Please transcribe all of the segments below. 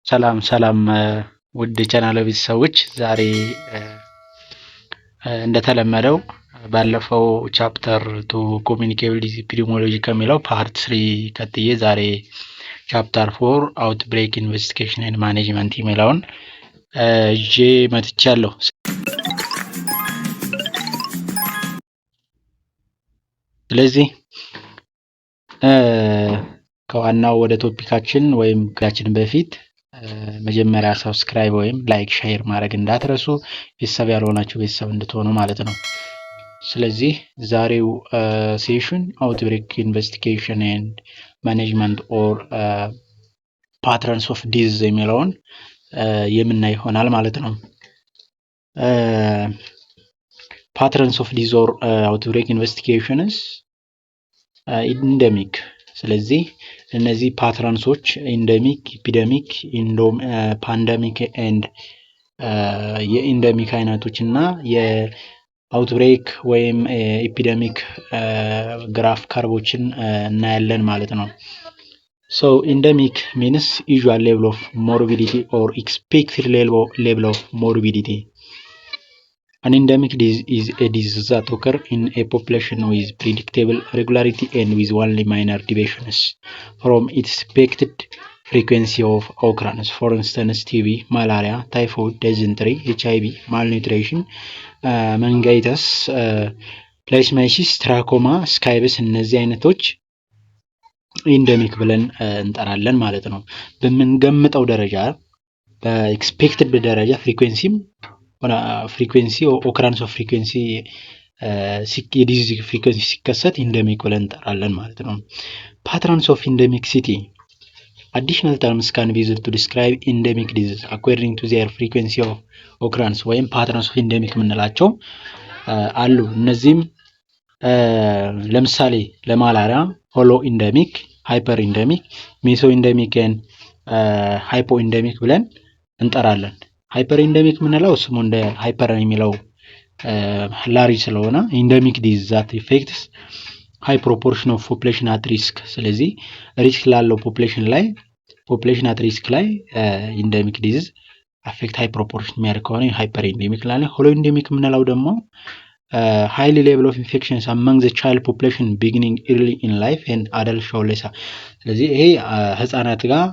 ሰላም ውድ ቻናል ቤተሰቦች ዛሬ እንደተለመደው ባለፈው ቻፕተር 2 ኮሚኒኬቢሊቲ ኤፒዲሚዮሎጂ ከሚለው ፓርት 3 ቀጥዬ ዛሬ ቻፕተር 4 outbreak investigation and management የሚለውን እጄ መጥቻለሁ። ስለዚህ ከዋናው ወደ ቶፒካችን ወይም ጋችን በፊት መጀመሪያ ሰብስክራይብ ወይም ላይክ ሼር ማድረግ እንዳትረሱ፣ ቤተሰብ ያልሆናችሁ ቤተሰብ እንድትሆኑ ማለት ነው። ስለዚህ ዛሬው ሴሽን outbreak investigation and management or patterns of disease የሚለውን የምናይ ይሆናል ማለት ነው። patterns of disease or outbreak investigations endemic። ስለዚህ እነዚህ ፓተርንሶች ኢንደሚክ፣ ኢፒደሚክ፣ ፓንደሚክ ኤንድ የኢንደሚክ አይነቶች እና የአውትብሬክ ወይም ኤፒደሚክ ግራፍ ከርቦችን እናያለን ማለት ነው። So endemic means usual level of morbidity or expected level of morbidity. An endemic disease is a disease that occurs in a population with predictable regularity and with only minor deviations from its expected frequency of occurrence. For instance, TB, malaria, typhoid, dysentery, HIV, malnutrition, meningitis, leishmaniasis, trachoma, scabies እነዚህ አይነቶች ኢንደሚክ ብለን እንጠራለን ማለት ነው። በምንገምጠው ደረጃ በኤክስፔክትድ ደረጃ ፍሪኩዌንሲ ኦከራንስ ኦፍ ፍሪኩዌንሲ የዲዚዝ ፍሪኩዌንሲ ሲከሰት ኢንደሚክ ብለን እንጠራለን ማለት ነው። ፓተርንስ ኦፍ ኢንደሚክሲቲ additional terms can be used to describe endemic disease according to their frequency of occurrence ወይም patterns of endemic የምንላቸው አሉ። እነዚህም ለምሳሌ ለማላሪያ ሆሎ ኢንደሚክ፣ ሃይፐር ኢንደሚክ፣ ሜሶ ኢንደሚክ ኤንድ ሃይፖ ኢንደሚክ ብለን እንጠራለን። ሃይፐር ኢንደሚክ የምንለው ስሙ እንደ ሃይፐር የሚለው ላሪ ስለሆነ ኢንደሚክ ዲዝ ዛት ኢፌክትስ ሃይ ፕሮፖርሽን ኦፍ ፖፑሌሽን አት ሪስክ። ስለዚህ ሪስክ ላለው ፖፑሌሽን አት ሪስክ ላይ ኢንደሚክ ዲዝ አፌክት ሃይ ፕሮፖርሽን የሚያደርግ ከሆነ ሃይፐር ኢንደሚክ ላይ። ሆሎ ኢንደሚክ የምንለው ደግሞ highly level of infections among the child population beginning early in life and adult show less. ስለዚህ ይሄ ህፃናት ጋር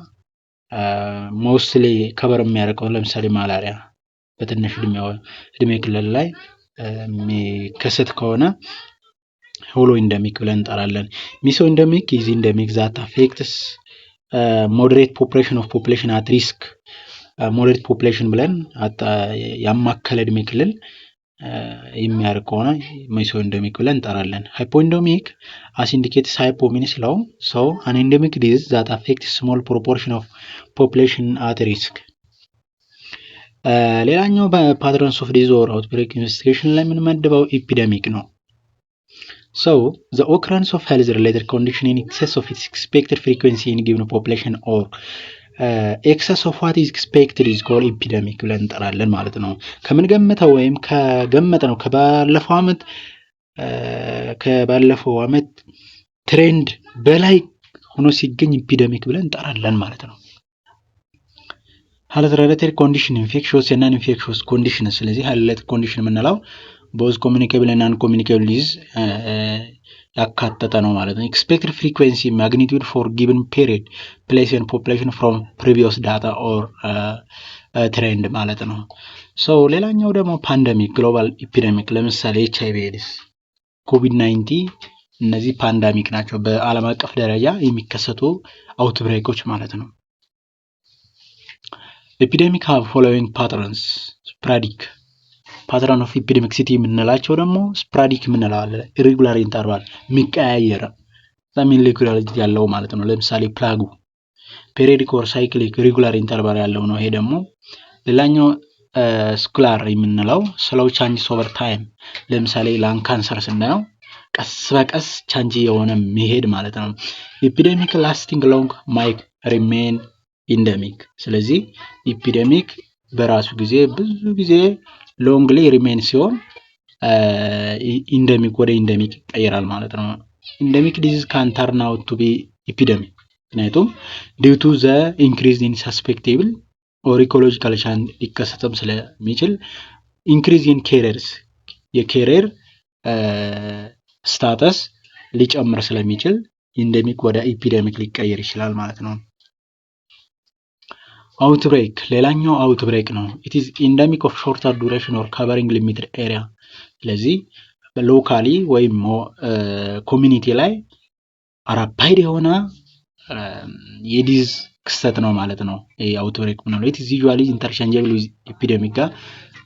ሞስትሊ ከበር የሚያደርገው ለምሳሌ ማላሪያ በትንሽ እድሜ ክልል ላይ የሚከሰት ከሆነ ሆሎ ኢንደሚክ ብለን እንጠራለን። ሚሶ ኢንደሚክ is endemic that affects moderate population of population at risk. moderate population ብለን ያማከለ እድሜ ክልል የሚያደርግ ከሆነ ሚሶ ኢንደሚክ ብለን እንጠራለን። ሃይፖ ኢንደሚክ as indicates hypo means low, so an endemic disease that affects small proportion of population at risk. ሌላኛው በፓተርንስ ኦፍ ዲዚዝ ኦር outbreak investigation ላይ የምንመድበው ኤፒደሚክ ነው። So the occurrence of health related condition in excess of its expected frequency in given population or excess of what is expected is called epidemic ብለን እንጠራለን ማለት ነው። ከምንገምተው ወይም ከገመተነው ከባለፈው ዓመት ትሬንድ በላይ ሆኖ ሲገኝ ኤፒደሚክ ብለን እንጠራለን ማለት ነው። health related condition infectious and non infectious condition። ስለዚህ health related condition የምንለው both communicable and non communicable disease ያካተተ ነው ማለት ነው። expected frequency magnitude for given period place and population from previous data or trend ማለት ነው። so ሌላኛው ደግሞ ፓንደሚክ ግሎባል ኤፒደሚክ ለምሳሌ HIV ኤድስ፣ ኮቪድ-19 እነዚህ ፓንደሚክ ናቸው፣ በዓለም አቀፍ ደረጃ የሚከሰቱ አውትብሬኮች ማለት ነው። ኤፒደሚክ have following patterns sporadic pattern of epidemicity የምንላቸው ደግሞ ስፕራዲክ የምንለው አለ፣ ኢሬጉላር ኢንተርቫል የሚቀያየር ሳሚን ሬጉላሪቲ ያለው ማለት ነው። ለምሳሌ ፕላጉ ፔሪዮዲክ ኦር ሳይክሊክ ሬጉላር ኢንተርቫል ያለው ነው። ይሄ ደግሞ ሌላኛው ስኩላር የምንለው ስሎው ቻንጅስ ኦቨር ታይም። ለምሳሌ ላንግ ካንሰር ስናየው ቀስ በቀስ ቻንጅ የሆነ መሄድ ማለት ነው። ኤፒደሚክ ላስቲንግ ሎንግ ማይክ ሪሜን ኢንደሚክ። ስለዚህ ኤፒደሚክ በራሱ ጊዜ ብዙ ጊዜ ሎንግሊ ሪሜን ሲሆን ኢንደሚክ ወደ ኢንደሚክ ይቀየራል ማለት ነው። ኢንደሚክ ዲዚዝ ካን ተርን አውት ቱ ቢ ኤፒደሚክ። ምክንያቱም due to the increase in susceptible or ecological change ሊከሰትም ስለሚችል increase in carriers የካሪየር ስታተስ ሊጨምር ስለሚችል ኢንደሚክ ወደ ኤፒደሚክ ሊቀየር ይችላል ማለት ነው። outbreak ሌላኛው outbreak ነው። it is endemic of shorter duration or covering limited area ስለዚህ ሎካሊ ወይም ኮሚኒቲ ላይ ራፒድ የሆነ የዲዝ ክስተት ነው ማለት ነው። ይሄ outbreak ነው። it is usually interchangeable with epidemic ጋር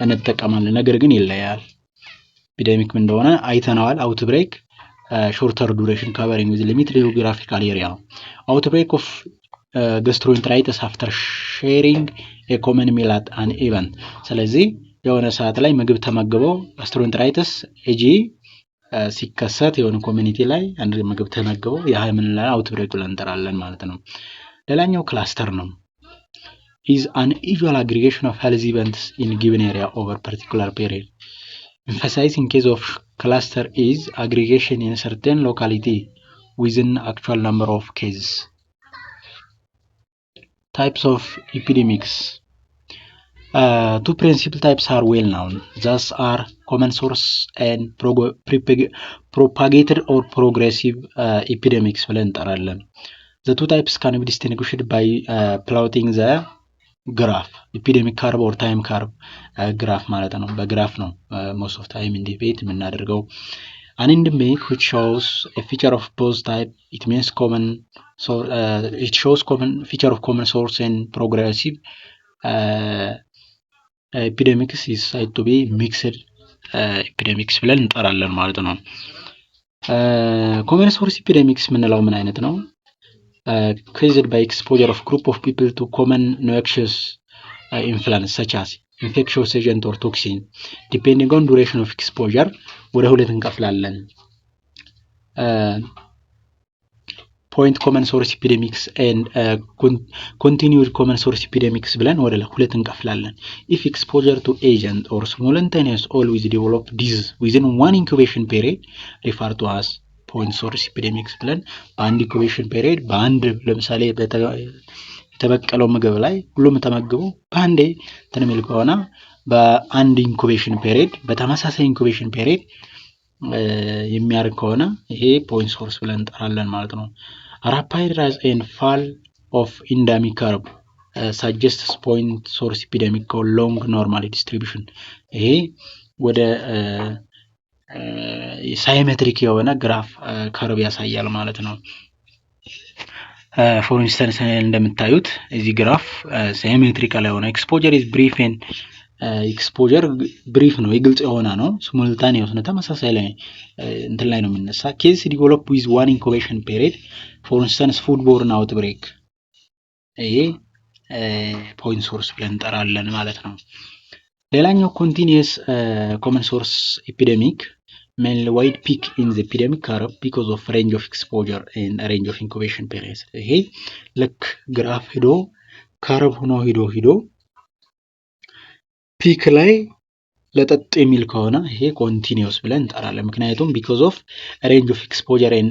እንጠቀማለን ነገር ግን ይለያል። epidemic ምን እንደሆነ አይተናል። outbreak shorter duration covering with limited geographical area ነው። outbreak of gastroenteritis after sharing a common meal at an event ስለዚህ የሆነ ሰዓት ላይ ምግብ ተመግበው gastroenteritis ኤጂ ሲከሰት የሆነ ኮሚኒቲ ላይ አንድ ምግብ ተመግበው ያ ምን ላይ outbreak ብለን እንጠራለን ማለት ነው። ሌላኛው ክላስተር ነው። is an usual aggregation of health events in given area over particular period. Emphasizing case of cluster is aggregation in a certain locality within actual number of cases. Types of epidemics. Two principal types are well known. Thus are common source and propagated or progressive epidemics ብለን እንጠራለን። The two types can be distinguished by plotting the graph epidemic curve or time curve graph ማለት ነው። በግራፍ ነው most of time indicate የምናደርገው an endemic which shows a feature of both type it means common so it shows common feature of common source and progressive epidemics is said to be mixed epidemics ብለን እንጠራለን ማለት ነው። common source epidemics የምንለው ምን አይነት ነው? caused by exposure of group of people to common noxious influence such as infectious agent or toxin depending on duration of exposure ወደ ሁለት እንከፍላለን። point common source epidemics and continued common source epidemics ብለን ወደ ሁለት እንከፍላለን። if exposure to agent or simultaneous always develop disease within one incubation period referred to as point source epidemics ብለን በአንድ ኢንኩቤሽን ፔሪየድ በአንድ ለምሳሌ የተበቀለው ምግብ ላይ ሁሉም ተመግበው በአንዴ ተነሚል ከሆነ በአንድ ኢንኩቤሽን ፔሪየድ በተመሳሳይ ኢንኩቤሽን ፔሪየድ የሚያርግ ከሆነ ይሄ ፖይንት ሶርስ ብለን እንጠራለን ማለት ነው። rapid rise and fall of endemic curve suggests point source epidemic or long normal distribution ይሄ ወደ ሳይሜትሪክ የሆነ ግራፍ ከርብ ያሳያል ማለት ነው። for instance እንደምታዩት እዚህ ግራፍ ሳይሜትሪካል የሆነ exposure is brief and exposure brief ነው ይግልጽ የሆነ ነው። simultaneous ነው ተመሳሳይ ላይ እንትን ላይ ነው የሚነሳ case develop with one incubation period for instance foodborne outbreak ይሄ point source ብለን እንጠራለን ማለት ነው። ሌላኛው continuous common source epidemic mainly wide peak in the epidemic curve because of range of exposure and range of incubation periods ይሄ ልክ ግራፍ ሄዶ ከርብ ሆኖ ሄዶ ፒክ ላይ ለጠጥ የሚል ከሆነ ይሄ continuous ብለን እንጠራለን። ምክንያቱም because of range of exposure and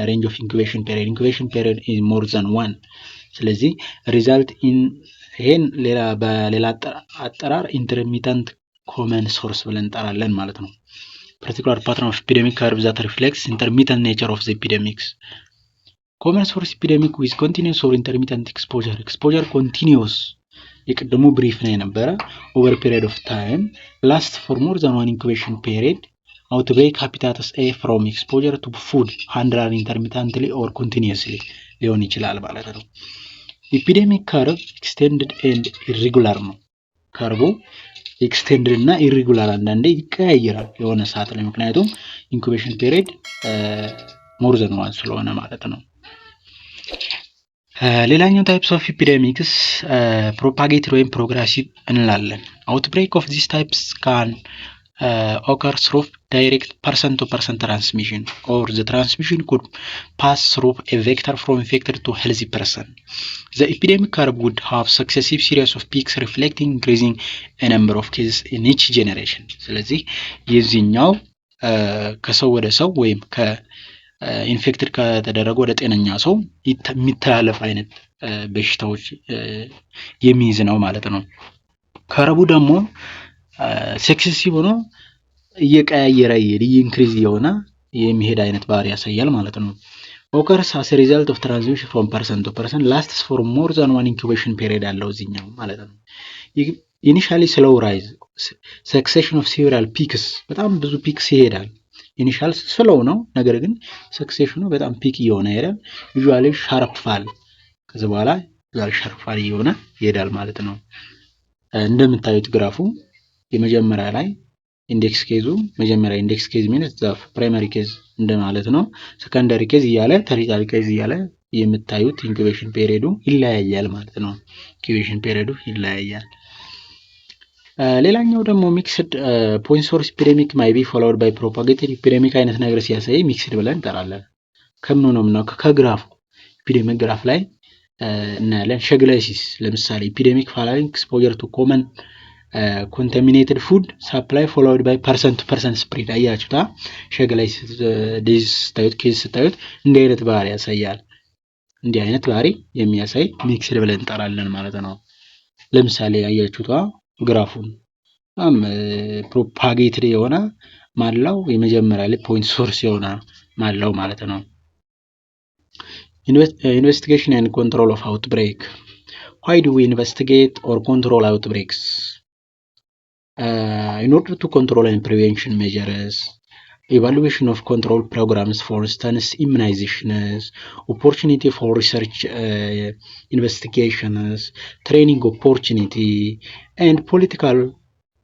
range of incubation period is more than one ስለዚህ result in ይሄን በሌላ አጠራር intermittent common source ብለን እንጠራለን ማለት ነው። particular pattern of epidemic curve that reflects intermittent nature of the epidemics. common source epidemic with continuous or intermittent exposure continuous የቅድሙ brief ነው የነበረ over period of time last for more than one incubation period outbreak hepatitis A from exposure to food handled intermittently or continuously ሊሆን ይችላል ማለት ነው። epidemic curve extended and irregular ነው። ከርቡ ኤክስቴንድድ እና ኢሬጉላር አንዳንዴ ይቀያየራል የሆነ ሰዓት ላይ ምክንያቱም ኢንኩቤሽን ፔሪየድ ሞር ዘን ዋን ስለሆነ ማለት ነው። ሌላኛው ታይፕስ ኦፍ ኤፒዴሚክስ ፕሮፓጌትድ ወይም ፕሮግሬሲቭ እንላለን። outbreak of these types can occur through direct person to person transmission or the transmission could pass through a vector from infected to healthy person. The epidemic curve would have successive series of peaks reflecting increasing a number of cases in each generation. ስለዚህ የዚህኛው ከሰው ወደ ሰው ወይም ኢንፌክትድ ከተደረገ ወደ ጤነኛ ሰው የሚተላለፍ አይነት በሽታዎች የሚይዝ ነው ማለት ነው። ከረቡ ደግሞ ሴክሲሲቭ ሆኖ እየቀያየረ ኢንክሪዝ የሆነ የሚሄድ አይነት ባህሪ ያሳያል ማለት ነው። occurs as a result of transmission from person to person, lasts for more than one incubation period አለው እዚህኛው ማለት ነው። initially slow rise, succession of several peaks, በጣም ብዙ ፒክስ ይሄዳል። ኢኒሻል ስሎው ነው፣ ነገር ግን ሰክሴሽኑ በጣም ፒክ እየሆነ ይሄዳል። ዩዥዋሊ ሻርፕ ፋል፣ ከዚህ በኋላ ሻርፕ ፋል እየሆነ ይሄዳል ማለት ነው። እንደምታዩት ግራፉ የመጀመሪያ ላይ ኢንዴክስ ኬዙ መጀመሪያ ኢንዴክስ ኬዝ ሚንስ ዛፍ ፕራይመሪ ኬዝ እንደማለት ነው። ሰከንዳሪ ኬዝ እያለ ተርቲያሪ ኬዝ እያለ የምታዩት ኢንኩቤሽን ፔሪዮዱ ይለያያል ማለት ነው። ኢንኩቤሽን ፔሪዮዱ ይለያያል። ሌላኛው ደግሞ ሚክስድ ፖይንት ሶርስ ኢፒዴሚክ ማይ ቢ ፎሎውድ ባይ ፕሮፓጌትድ ኢፒዴሚክ አይነት ነገር ሲያሳይ ሚክስድ ብለን እንጠራለን። ከምኑ ነው ምናው ከግራፉ ኢፒዴሚክ ግራፍ ላይ እናያለን። ሸግላይሲስ ለምሳሌ ኢፒዴሚክ ፋሎዊንግ ኤክስፖዠር ቱ ኮመን ኮንታሚኔትድ ፉድ ሳፕላይ ፎሎውድ ባይ ፐርሰን ቱ ፐርሰን ስፕሪድ። አያችሁታ ሸግላይሲስ ዲዚዝ ስታዩት ኬዝ ስታዩት እንዲህ አይነት ባህሪ ያሳያል። እንዲህ አይነት ባህሪ የሚያሳይ ሚክስድ ብለን እንጠራለን ማለት ነው። ለምሳሌ አያችሁታ ግራፉን ፕሮፓጌትድ የሆነ ማላው የመጀመሪያ ላይ ፖይንት ሶርስ የሆነ ማላው ማለት ነው። ኢንቨስቲጌሽን ኤንድ ኮንትሮል ኦፍ አውትብሬክ። why do we investigate or control outbreaks? In order to control and prevention measures, evaluation of control programs, for instance immunizations, opportunity for research investigations, training opportunity, and political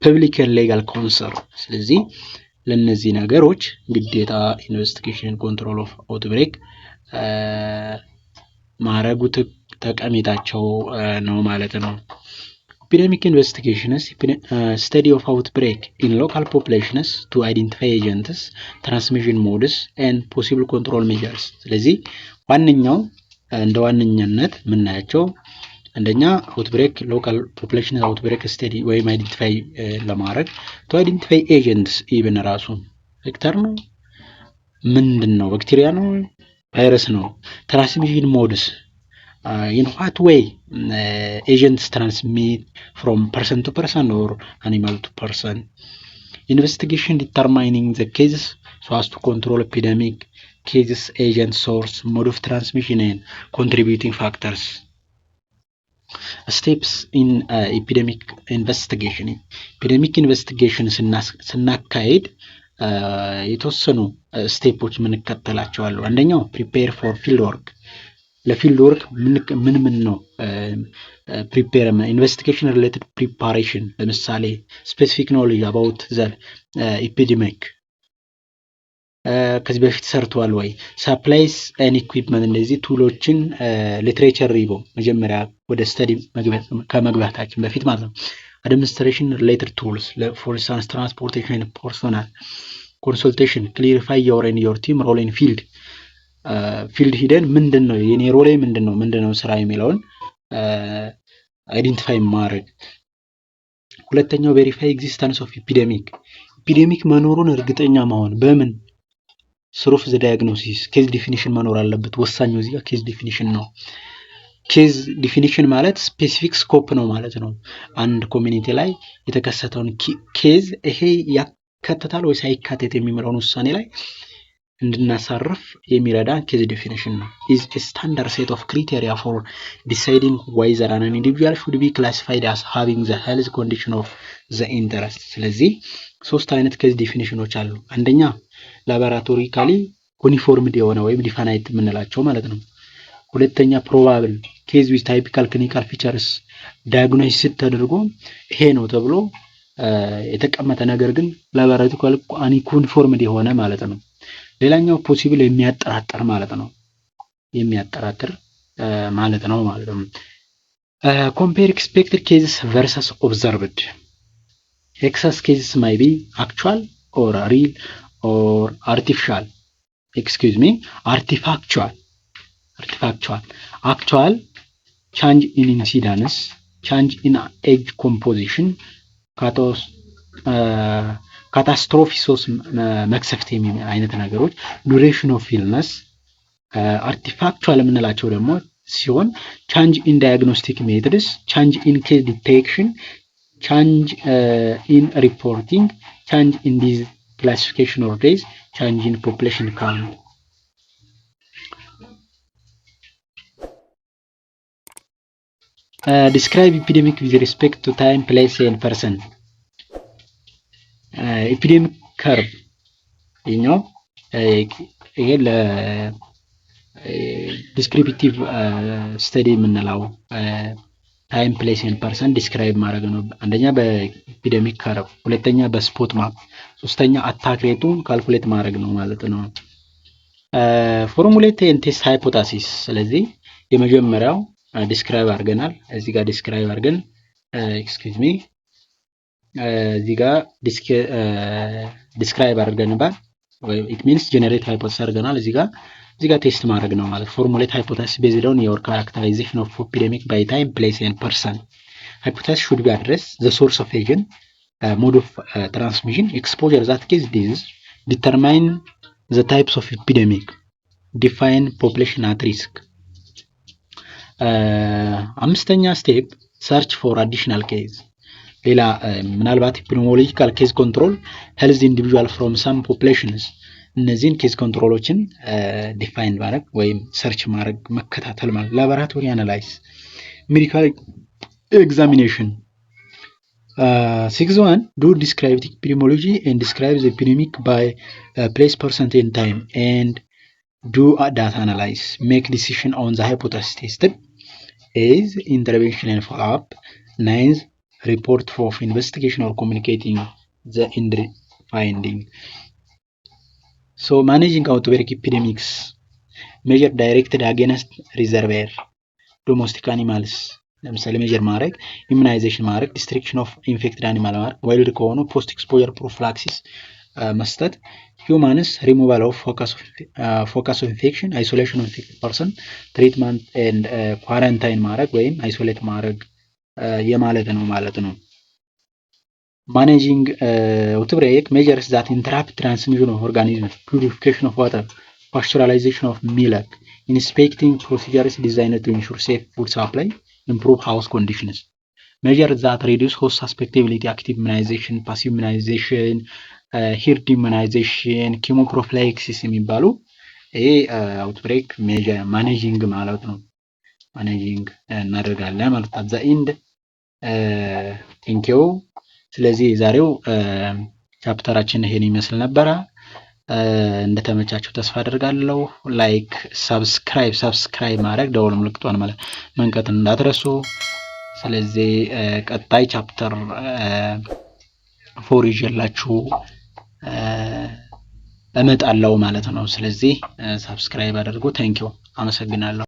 public and legal concern. ስለዚህ ለነዚህ ነገሮች ግዴታ ኢንቨስቲጌሽን ኮንትሮል ኦፍ አውትብሬክ ማረጉ ጠቀሜታቸው ነው ማለት ነው። epidemic investigations, study of outbreak in local populations to identify agents, transmission modes, and possible control measures. ስለዚህ ዋነኛው እንደ ዋነኛነት የምናያቸው አንደኛ outbreak local population outbreak study ወይም identify ለማድረግ to identify agents even ራሱ ቬክተር ነው ምንድነው ባክቴሪያ ነው ቫይረስ ነው transmission modes, in what way agents transmit from person to person or animal to person. Investigation determining the cases so as to control epidemic cases, agent source, mode of transmission, and contributing factors. Steps in epidemic investigation. epidemic investigation ስናካሄድ የተወሰኑ ስቴፖች ምንከተላቸዋል። አንደኛው prepare for field work. ለፊልድ ወርክ ምን ነው ፕሪፔር ኢንቨስቲጌሽን ሪሌትድ ፕሪፓሬሽን ለምሳሌ ስፔሲፊክ ኖሌጅ አባውት ዘ ኢፒዴሚክ ከዚህ በፊት ሰርቷል ወይ ሳፕላይስ ኤንድ ኢኩዊፕመንት እንደዚህ ቱሎችን ሊትሬቸር ሪቪው መጀመሪያ ወደ ስተዲ ከመግባታችን በፊት ማለት ነው። አድሚኒስትሬሽን ሪሌትድ ቱልስ ፎር ኢንስታንስ ትራንስፖርቴሽን ፐርሶናል ኮንሰልቴሽን ክሊሪፋይ ዮር ኤንድ ዮር ቲም ሮል ኢን ፊልድ ፊልድ ሂደን ምንድነው የኔ ሮሌ ምንድነው ስራ የሚለውን አይደንቲፋይ ማድረግ። ሁለተኛው ቬሪፋይ ኤግዚስተንስ ኦፍ ኢፒዴሚክ መኖሩን እርግጠኛ መሆን። በምን ስሩፍ ዘ ዳያግኖሲስ ኬዝ ዲፊኒሽን መኖር አለበት። ወሳኙ እዚህ ጋር ኬዝ ዲፊኒሽን ነው። ኬዝ ዲፊኒሽን ማለት ስፔሲፊክ ስኮፕ ነው ማለት ነው። አንድ ኮሚኒቲ ላይ የተከሰተውን ኬዝ ይሄ ያካትታል ወይስ አይካተት የሚለውን ውሳኔ ላይ እንድናሳርፍ የሚረዳ ኬዝ ዲፊኒሽን ነው። is a standard set of criteria for deciding whether an individual should be classified as having the health condition of the interest. ስለዚህ ሶስት አይነት ኬዝ ዲፊኒሽኖች አሉ። አንደኛ ላቦራቶሪካሊ ዩኒፎርምድ የሆነ ወይም ዲፋይንድ የምንላቸው ማለት ነው። ሁለተኛ ፕሮባብል ኬዝ ዊዝ ታይፒካል ክሊኒካል ፊቸርስ ዳያግኖሲስ ተደርጎ ይሄ ነው ተብሎ የተቀመጠ ነገር ግን ላቦራቶሪካሊ ዩኒፎርምድ የሆነ ማለት ነው። ሌላኛው ፖሲብል የሚያጠራጥር ማለት ነው። compare expected cases versus observed. excess cases may be actual or real or artificial. artifactual. actual change in incidence, change in age composition, ካታስትሮፊ ሶስ መክሰፍት የሚል አይነት ነገሮች ዱሬሽን ኦፍ ኢልነስ አርቲፋክቹዋል የምንላቸው ደግሞ ሲሆን ቻንጅ ኢን ዳያግኖስቲክ ሜትድስ ቻንጅ ኢን ኬዝ ዲቴክሽን ቻንጅ ኢን ሪፖርቲንግ ቻንጅ ኢን ዲዝ ክላሲፊኬሽን ኦፍ ዴዝ ቻንጅ ኢን ፖፑሌሽን ካውንት describe epidemic with respect to time place and person epidemic curve ይሄኛው ይሄ ዲስክሪፕቲቭ ስተዲ የምንለው ታይም ፕሌስ ኤንድ ፐርሰን ዲስክራይብ ማድረግ ነው። አንደኛ በኤፒዴሚክ ከርቭ፣ ሁለተኛ በስፖት ማፕ፣ ሶስተኛ አታክ ሬቱን ካልኩሌት ማድረግ ነው ማለት ነው። ፎርሙሌት ኤንድ ቴስት ሃይፖቴሲስ። ስለዚህ የመጀመሪያው ዲስክራይብ አድርገናል። እዚህ ጋር ዲስክራይብ አድርገን ኤክስኪውዝ ሚ እዚህ ጋር ዲስክራይብ አድርገንባል ወይ ኢት ሚንስ ጀነሬት ሃይፖቴሲስ አድርገናል። እዚህ ጋር ቴስት ማድረግ ነው ማለት ፎርሙሌት ሃይፖቴሲስ ቤዝድ ኦን ዮር ካራክተራይዜሽን ኦፍ ኤፒዴሚክ ባይ ታይም ፕሌስ ኤንድ ፐርሰን። ሃይፖቴሲስ ሹድ ቢ አድረስ ዘ ሶርስ ኦፍ ኤጀንት mode of transmission, exposure, that case disease, determine the types of epidemic, define population at risk. አምስተኛ ስቴፕ search for additional case. ሌላ ምናልባት epidemiological case control health individual from some populations እነዚህን ኬዝ ኮንትሮሎችን ዲፋይን ማድረግ ወይም ሰርች ማድረግ መከታተል ማለት ላቦራቶሪ አናላይዝ ሜዲካል ኤግዛሚኔሽን 6.1 do describe the epidemiology and describe the epidemic by place, percent, and time, and do a data analysis. Make decision on the hypothesis tested. Is intervention and follow-up. 9th, report of investigation or communicating the end finding. So managing outbreak epidemics. Measure directed against reservoir, domestic animals. ለምሳሌ ሜጀር ማድረግ ኢሙናይዜሽን ማድረግ ዲስትሪክሽን ኦፍ ኢንፌክትድ አኒማል ማድረግ ዋይልድ ከሆኑ ፖስት ኤክስፖዠር ፕሮፊላክሲስ መስጠት ሂውማንስ ሪሙቫል ኦፍ ፎከስ ኦፍ ኢንፌክሽን አይሶሌሽን ኦፍ ኢንፌክትድ ፐርሰን ትሪትመንት ኤንድ ኳራንታይን ማድረግ ወይም አይሶሌት ማድረግ የማለት ነው ማለት ነው። ማኔጂንግ አውትብሬክ ሜጀርስ ዛት ኢንተራፕት ትራንስሚሽን ኦፍ ኦርጋኒዝም ፒውሪፊኬሽን ኦፍ ዋተር ፓስቸራላይዜሽን ኦፍ ሚልክ ኢንስፔክቲንግ ፕሮሲጀርስ ዲዛይንድ ቱ ኢንሹር ሴፍ ፉድ ሳፕላይ improve house conditions. Measure that reduce host susceptibility, active immunization, passive immunization, herd immunization, chemoprophylaxis የሚባሉ ይሄ outbreak measure managing ማለት ነው። managing እናደርጋለን ማለት at the end thank you። ስለዚህ ዛሬው ቻፕተራችን ይሄን ይመስል ነበረ። እንደተመቻችሁ ተስፋ አደርጋለሁ። ላይክ ሰብስክራይብ ማድረግ ደወል ምልክቷን ማለት መንቀትን እንዳትረሱ። ስለዚህ ቀጣይ ቻፕተር 4 ይዤላችሁ እመጣለሁ ማለት ነው። ስለዚህ ሰብስክራይብ አድርጉ። ቴንኪው፣ አመሰግናለሁ።